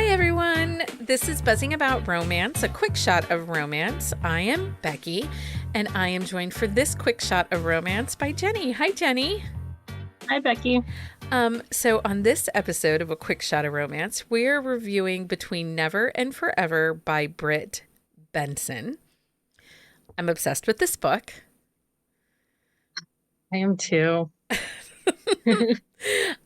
Hi, everyone. This is Buzzing About Romance, a quick shot of romance. I am Becky, and I am joined for this quick shot of romance by Jenni. Hi, Jenni. Hi, Becky. So on this episode of A Quick Shot of Romance, we're reviewing Between Never and Forever by Brit Benson. I'm obsessed with this book. I am too.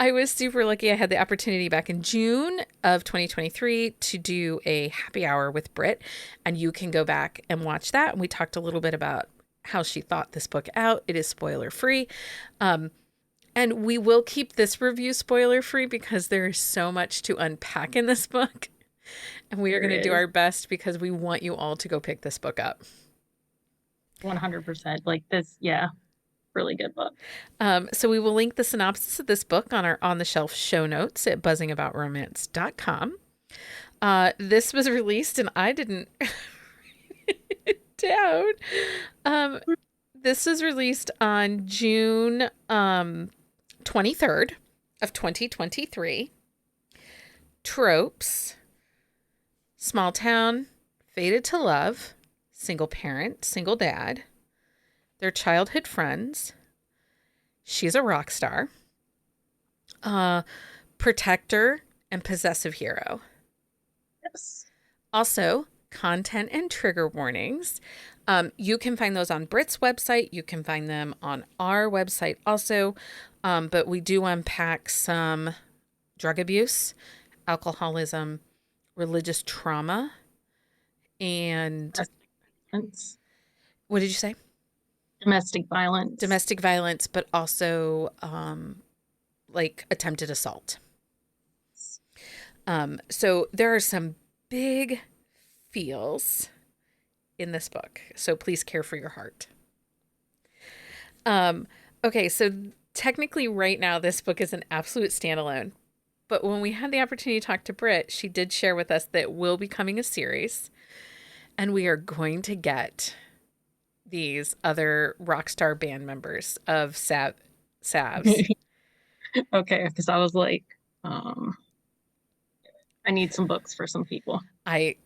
I was super lucky. I had the opportunity back in June of 2023 to do a happy hour with Brit, and you can go back and watch that. And we talked a little bit about how she thought this book out. It is spoiler free. And we will keep this review spoiler free because there is so much to unpack in this book. And we are going to do our best because we want you all to go pick this book up. 100%. Like this, yeah, really good book. So we will link the synopsis of this book on our On the Shelf show notes at buzzingaboutromance.com. This was released, and I didn't write it down. This was released on June 23rd of 2023. Tropes: small town, fated to love, single parent, single dad, their childhood friends, she's a rock star, protector, and possessive hero. Yes. Also, content and trigger warnings. You can find those on Brit's website. You can find them on our website also. But we do unpack some drug abuse, alcoholism, religious trauma, and what did you say? Domestic violence. Domestic violence, but also like attempted assault. So there are some big feels in this book. So please care for your heart. Okay, so technically right now this book is an absolute standalone. But when we had the opportunity to talk to Brit, she did share with us that it will be coming a series. And we are going to get these other rock star band members of Savs. Okay, because I was like, I need some books for some people. I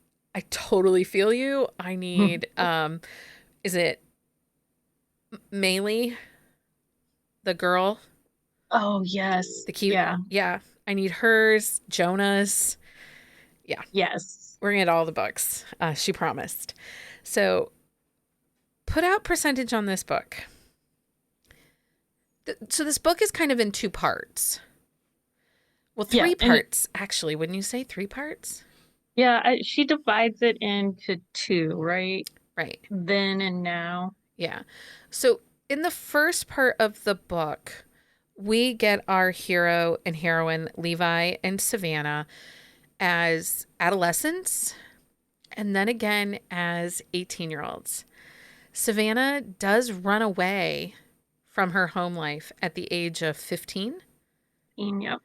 totally feel you. I need is it Maylee, the girl? Oh yes. The cute. Yeah. I need hers, Jonah's. Yeah. Yes. We're gonna get all the books. She promised. So put out percentage on this book. So this book is kind of in two parts. Well, three parts, actually. Wouldn't you say 3 parts? Yeah, she divides it into 2, right? Right. Then and now. Yeah. So in the first part of the book, we get our hero and heroine, Levi and Savannah, as adolescents and then again as 18-year-olds. Savannah does run away from her home life at the age of 15. Yep.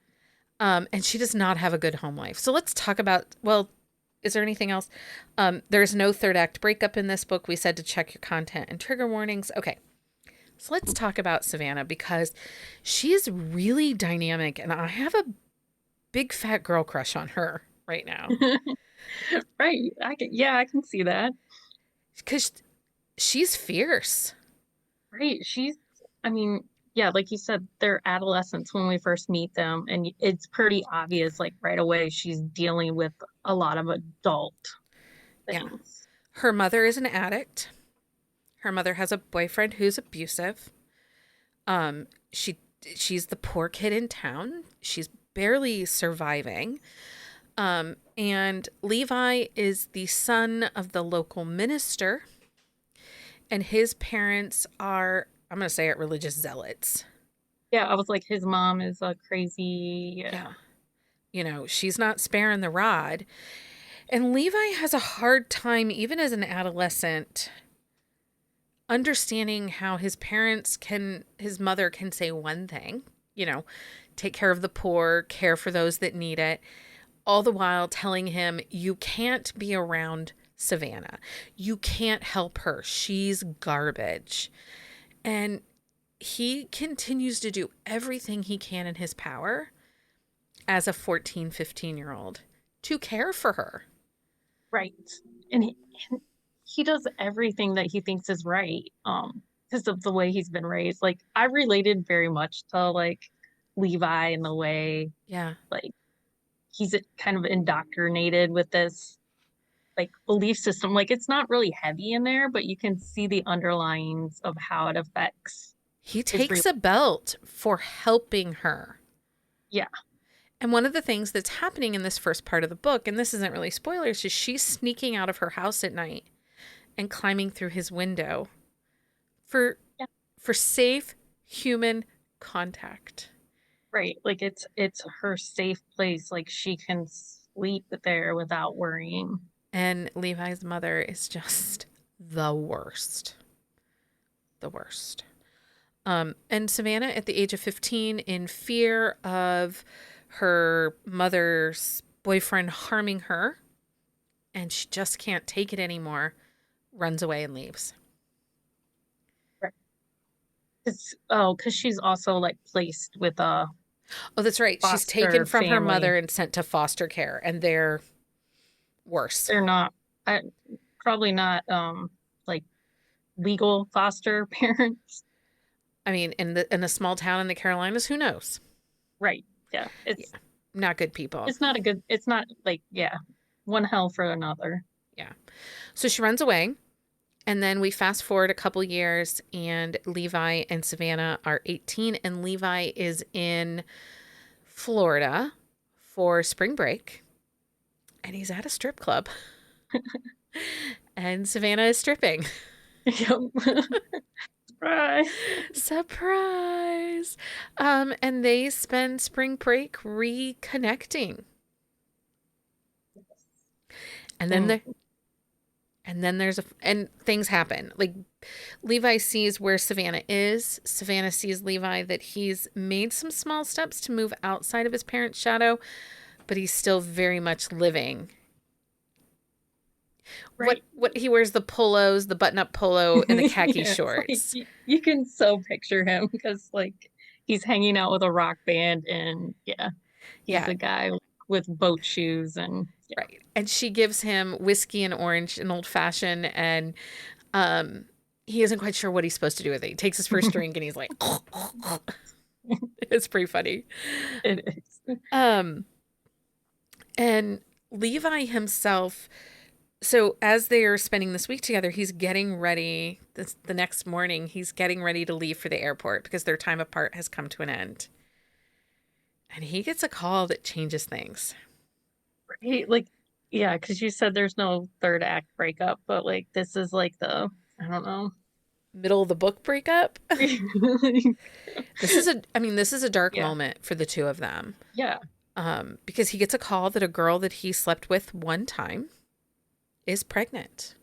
And she does not have a good home life. So let's talk about, well, is there anything else? There's no third act breakup in this book. We said to check your content and trigger warnings. Okay. So let's talk about Savannah because she is really dynamic and I have a big fat girl crush on her right now. Right. I can see that. Because she's fierce. Right. Yeah, like you said, they're adolescents when we first meet them, and it's pretty obvious, like right away, she's dealing with a lot of adult things. Yeah. Her mother is an addict. Her mother has a boyfriend who's abusive. She's the poor kid in town. She's barely surviving. And Levi is the son of the local minister, and his parents are, I'm going to say it, religious zealots. Yeah, I was like, his mom is a crazy. Yeah. You know, she's not sparing the rod. And Levi has a hard time, even as an adolescent, understanding how his mother can say one thing, you know, take care of the poor, care for those that need it, all the while telling him, you can't be around Savannah. You can't help her. She's garbage. And he continues to do everything he can in his power as a 14, 15-year-old to care for her. Right. And he does everything that he thinks is right, because of the way he's been raised. Like, I related very much to like Levi in the way Yeah. like he's kind of indoctrinated with this like belief system. Like, it's not really heavy in there, but you can see the underlyings of how it affects He his takes a belt for helping her. yeah. And one of the things that's happening in this first part of the book, and this isn't really spoilers, is she's sneaking out of her house at night and climbing through his window for Yeah. for safe human contact. Right. Like, it's her safe place. Like, she can sleep there without worrying. And Levi's mother is just the worst. The worst. And Savannah, at the age of 15, in fear of her mother's boyfriend harming her, and she just can't take it anymore, runs away and leaves. Right. Because she's also like placed with a Oh, that's right. She's taken foster from her family. mother and sent to foster care, and they're worse. They're not, I, probably not, like legal foster parents. I mean, in a small town in the Carolinas, who knows? Right. Yeah. Yeah, not good people. It's not a good, it's not like, yeah, one hell for another. Yeah. So she runs away. And then we fast forward a couple years, and Levi and Savannah are 18, and Levi is in Florida for spring break, and he's at a strip club, and Savannah is stripping. Yep. Right. Surprise! And they spend spring break reconnecting, and then And the and then and things happen. Like, Levi sees where Savannah is. Savannah sees Levi that he's made some small steps to move outside of his parents' shadow, but he's still very much living. right. What he wears, the polos, the button-up polo and the khaki Yeah, it's like shorts. you can so picture him because like he's hanging out with a rock band and yeah, he's Yeah, a guy with boat shoes and yeah. right. And she gives him whiskey and orange and old fashioned, and um he isn't quite sure what he's supposed to do with it. He takes his first drink and he's like, it's pretty funny. It is. Um And Levi himself, so as they are spending this week together, he's getting ready. The next morning, he's getting ready to leave for the airport because their time apart has come to an end. And he gets a call that changes things. Right? Like, yeah, because you said there's no third act breakup, but like this is like the I don't know. Middle of the book breakup. This is a dark Yeah, moment for the two of them. yeah. Because he gets a call that a girl that he slept with one time is pregnant.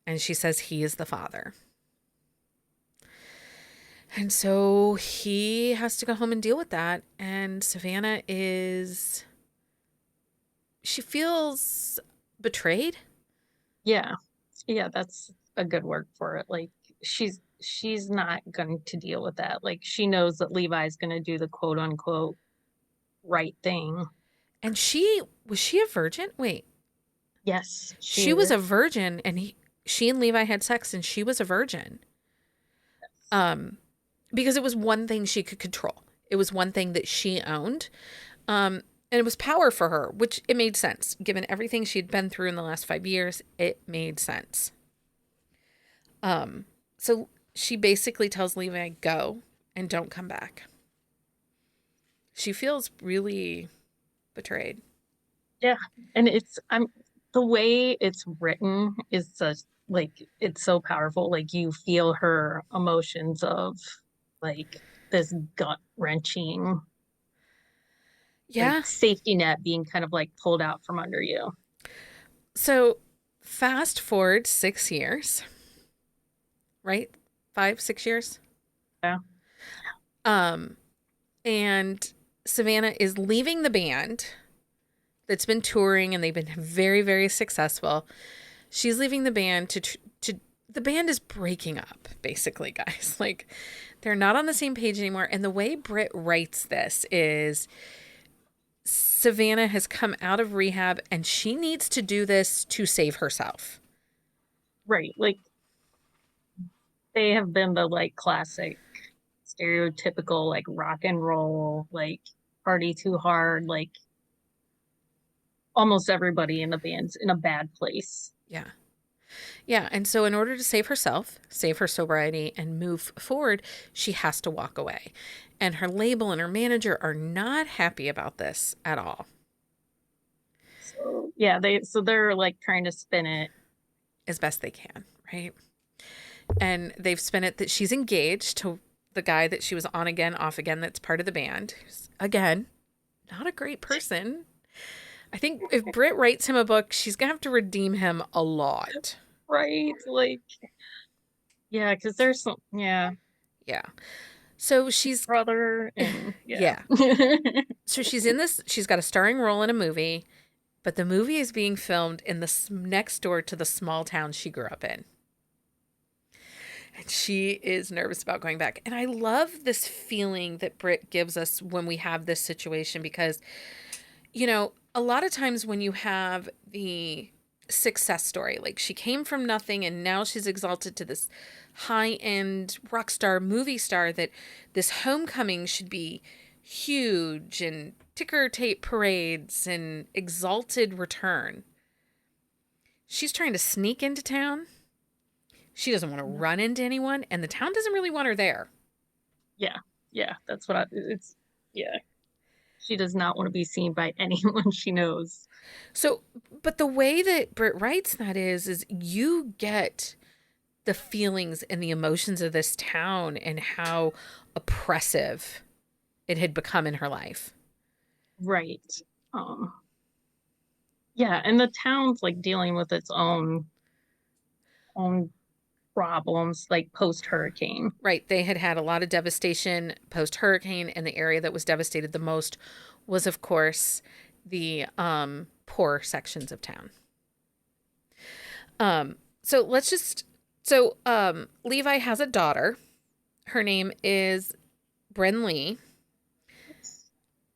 And she says he is the father. And so he has to go home and deal with that. And Savannah she feels betrayed. Yeah. Yeah, that's a good word for it. Like she's not going to deal with that. Like she knows that Levi's going to do the quote unquote right thing. And was she a virgin? Wait, Yes, she was a virgin, and she and Levi had sex, and she was a virgin. Because it was one thing she could control. It was one thing that she owned. And it was power for her, which it made sense. Given everything she'd been through in the last 5 years, it made sense. So she basically tells Levi, go and don't come back. She feels really betrayed. Yeah, and I'm the way it's written is such like it's so powerful. Like you feel her emotions of like this gut wrenching like Yeah. safety net being kind of like pulled out from under you. So fast forward 6 years, right? 5, 6 years. Yeah. And Savannah is leaving the band that's been touring, and they've been very, very successful. She's leaving the band to the band is breaking up, basically, guys. Like, they're not on the same page anymore. And the way Brit writes this is Savannah has come out of rehab and she needs to do this to save herself. Right. Like they have been the like classic stereotypical like rock and roll, like party too hard, like almost everybody in the band's in a bad place. Yeah. Yeah. And so, in order to save herself, save her sobriety, and move forward, she has to walk away. And her label and her manager are not happy about this at all. So yeah, they're like trying to spin it. As best they can, right? And they've spun it that she's engaged to the guy that she was on again, off again, that's part of the band. Who's, again, not a great person. I think if Brit writes him a book, she's going to have to redeem him a lot. Right? Like, yeah, because there's some, yeah, Yeah. So she's, brother, and yeah. yeah. So she's in this, she's got a starring role in a movie, but the movie is being filmed in the next door to the small town she grew up in. And she is nervous about going back. And I love this feeling that Brit gives us when we have this situation because, you know, a lot of times when you have the success story, like she came from nothing and now she's exalted to this high-end rock star, movie star, that this homecoming should be huge and ticker tape parades and exalted return. She's trying to sneak into town. She doesn't want to run into anyone, and the town doesn't really want her there. Yeah, yeah, that's what it's, yeah. She does not want to be seen by anyone she knows. So, but the way that Britt writes that is you get the feelings and the emotions of this town and how oppressive it had become in her life. Right. Um, yeah, and the town's like dealing with its own problems like post hurricane. Right. They had had a lot of devastation post hurricane, and the area that was devastated the most was, of course, the poor sections of town. So let's just, so Levi has a daughter. Her name is Bren Lee.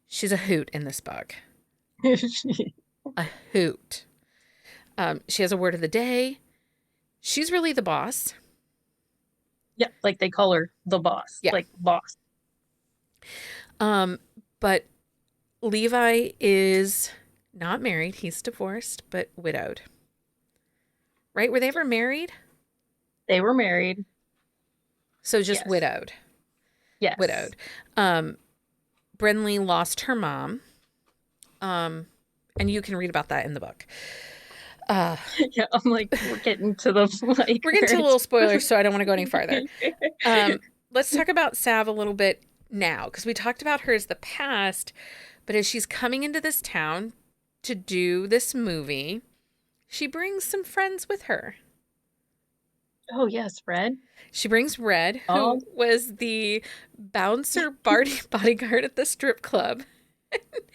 She's a hoot in this book. A hoot. She has a word of the day. She's really the boss. Yeah, like they call her the boss. Yeah. Like boss. But Levi is not married. He's divorced, but widowed. Right? Were they ever married? They were married. So just Yes. widowed. Yes. Widowed. Brenly lost her mom. And you can read about that in the book. Yeah, I'm like, we're getting to the like We're getting to a little spoilers, so I don't want to go any farther. Let's talk about Sav a little bit now, because we talked about her as the past, but as she's coming into this town to do this movie, she brings some friends with her. Oh yes, Red. She brings Red, who Oh. was the bouncer bodyguard at the strip club.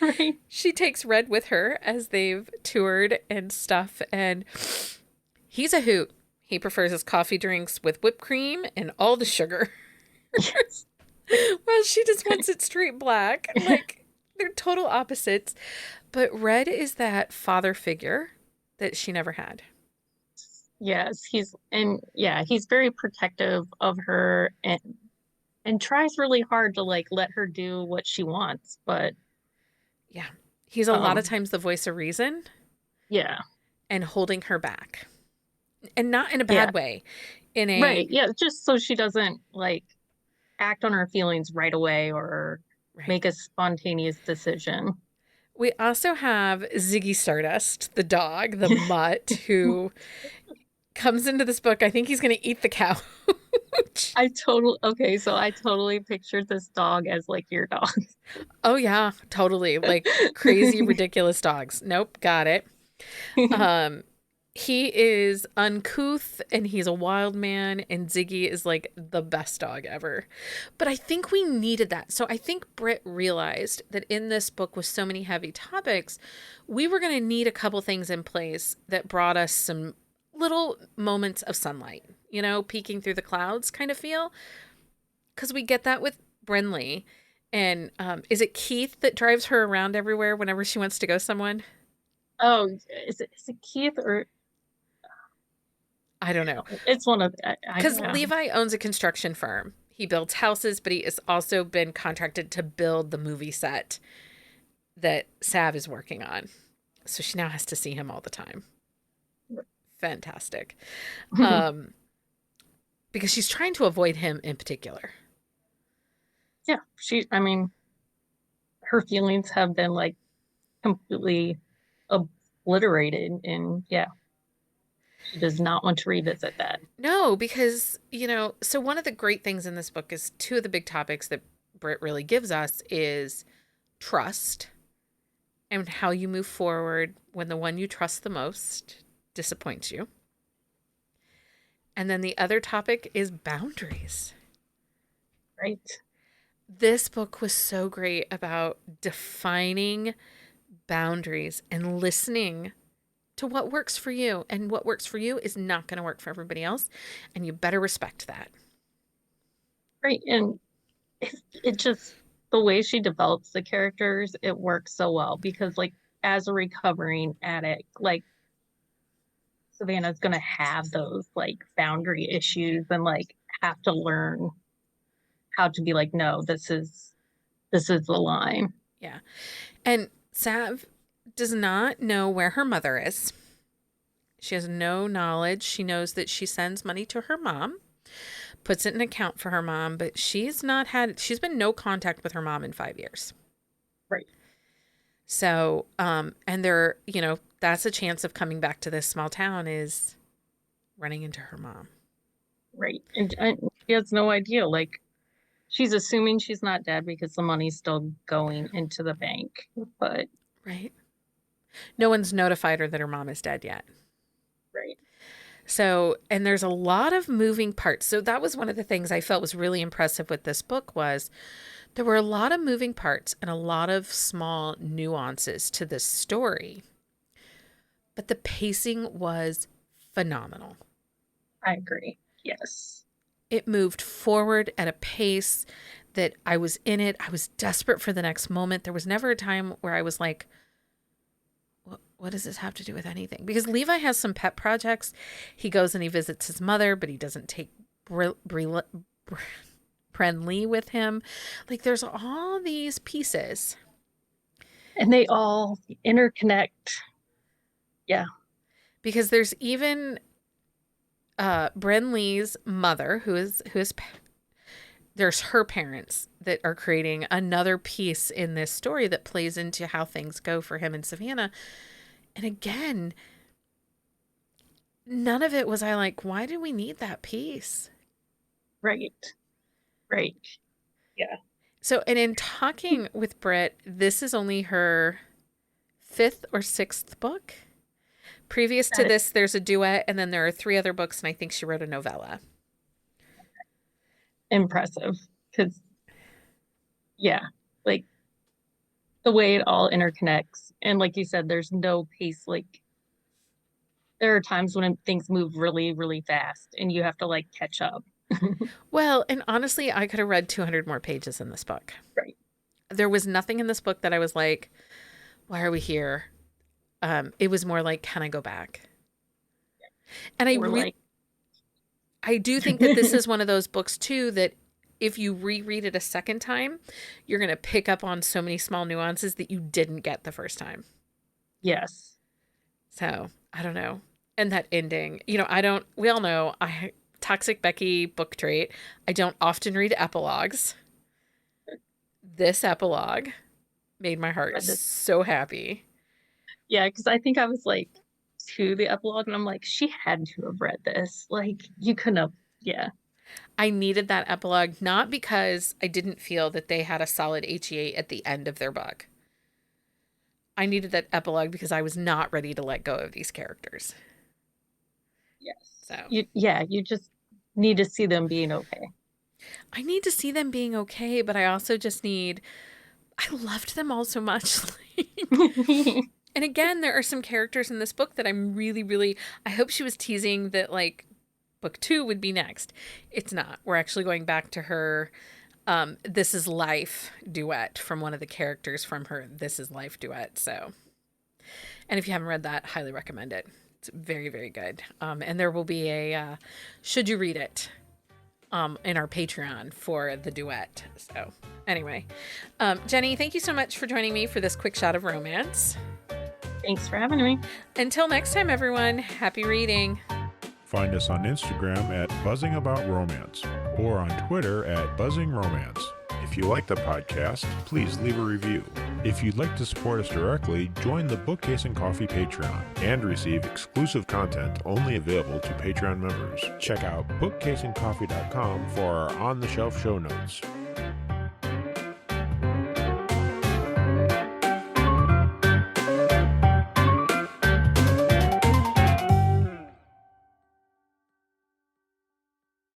Right. She takes Red with her as they've toured and stuff, and he's a hoot. He prefers his coffee drinks with whipped cream and all the sugar. Yes. Well, she just wants it straight black. Like, they're total opposites. But Red is that father figure that she never had. Yes, he's very protective of her and tries really hard to like let her do what she wants, but Yeah. He's a lot of times the voice of reason yeah. and holding her back. And not in a bad way. In a Right. Yeah, just so she doesn't like act on her feelings right away or Right. make a spontaneous decision. We also have Ziggy Stardust, the dog, the mutt, who comes into this book. I think he's going to eat the couch. So I totally pictured this dog as like your dog. Oh, yeah, totally. Like crazy, ridiculous dogs. Nope, got it. He is uncouth and he's a wild man, and Ziggy is like the best dog ever. But I think we needed that. So I think Britt realized that in this book with so many heavy topics, we were going to need a couple things in place that brought us some little moments of sunlight, you know, peeking through the clouds kind of feel. Because we get that with Brenly, And is it Keith that drives her around everywhere whenever she wants to go someone? Oh, is it Keith or I don't know. it's one of Because yeah. Levi owns a construction firm. He builds houses, but he has also been contracted to build the movie set that Sav is working on. So she now has to see him all the time. Fantastic. Um, because she's trying to avoid him in particular. Yeah, I mean, her feelings have been like completely obliterated, and yeah, she does not want to revisit that. No, because, so one of the great things in this book is two of the big topics that Britt really gives us is trust and how you move forward when the one you trust the most disappoints you. And then the other topic is boundaries. Right. This book was so great about defining boundaries and listening to what works for you. And what works for you is not going to work for everybody else. And you better respect that. Right. And it just, the way she develops the characters, it works so well because, like, as a recovering addict, like, Savannah's gonna have those like boundary issues and like have to learn how to be like, no, this is the line. Yeah. And Sav does not know where her mother is. She has no knowledge. She knows that she sends money to her mom, puts it in an account for her mom, but she's been no contact with her mom in 5 years. Right. So, and that's a chance of coming back to this small town is running into her mom. Right. And she has no idea. Like, she's assuming she's not dead because the money's still going into the bank. But Right. No one's notified her that her mom is dead yet. right. So, and there's a lot of moving parts. So that was one of the things I felt was really impressive with this book was there were a lot of moving parts and a lot of small nuances to this story. But the pacing was phenomenal. I agree. Yes. It moved forward at a pace that I was in it. I was desperate for the next moment. There was never a time where I was like, what does this have to do with anything? Because Levi has some pet projects. He goes and he visits his mother, but he doesn't take Bren Lee with him. Like there's all these pieces. And they all interconnect. Yeah. Because there's even Bren Lee's mother, there's her parents that are creating another piece in this story that plays into how things go for him and Savannah. And again, none of it was I like, why do we need that piece? Right. Right. Yeah. So, and in talking with Britt, this is only her 5th or 6th book. Previous to this, there's a duet, and then there are 3 other books, and I think she wrote a novella. Impressive. Because, yeah, like the way it all interconnects. And like you said, there's no pace. Like, there are times when things move really, really fast and you have to like catch up. Well, and honestly, I could have read 200 more pages in this book. Right. There was nothing in this book that I was like, why are we here? It was more like, can I go back? And I do think that this is one of those books too that if you reread it a second time, you're going to pick up on so many small nuances that you didn't get the first time. Yes. So I don't know. And that ending, we all know toxic Becky book trait. I don't often read epilogues. This epilogue made my heart so happy. Yeah, because I think I was like to the epilogue and I'm like, she had to have read this. Like, you couldn't have, yeah. I needed that epilogue, not because I didn't feel that they had a solid HEA at the end of their book. I needed that epilogue because I was not ready to let go of these characters. Yes. So you just need to see them being okay. I need to see them being okay, but I also just I loved them all so much. And again, there are some characters in this book that I'm really, really, I hope she was teasing that like book 2 would be next. It's not. We're actually going back to her This Is Life duet from one of the characters from her This Is Life duet. So, and if you haven't read that, highly recommend it. It's very, very good. And there will be a Should You Read It in our Patreon for the duet. So anyway, Jenni, thank you so much for joining me for this quick shot of romance. Thanks for having me. Until next time, everyone, happy reading. Find us on Instagram at Buzzing About Romance or on Twitter at Buzzing Romance. If you like the podcast, please leave a review. If you'd like to support us directly, join the Bookcase and Coffee Patreon and receive exclusive content only available to Patreon members. Check out bookcaseandcoffee.com for our on-the-shelf show notes.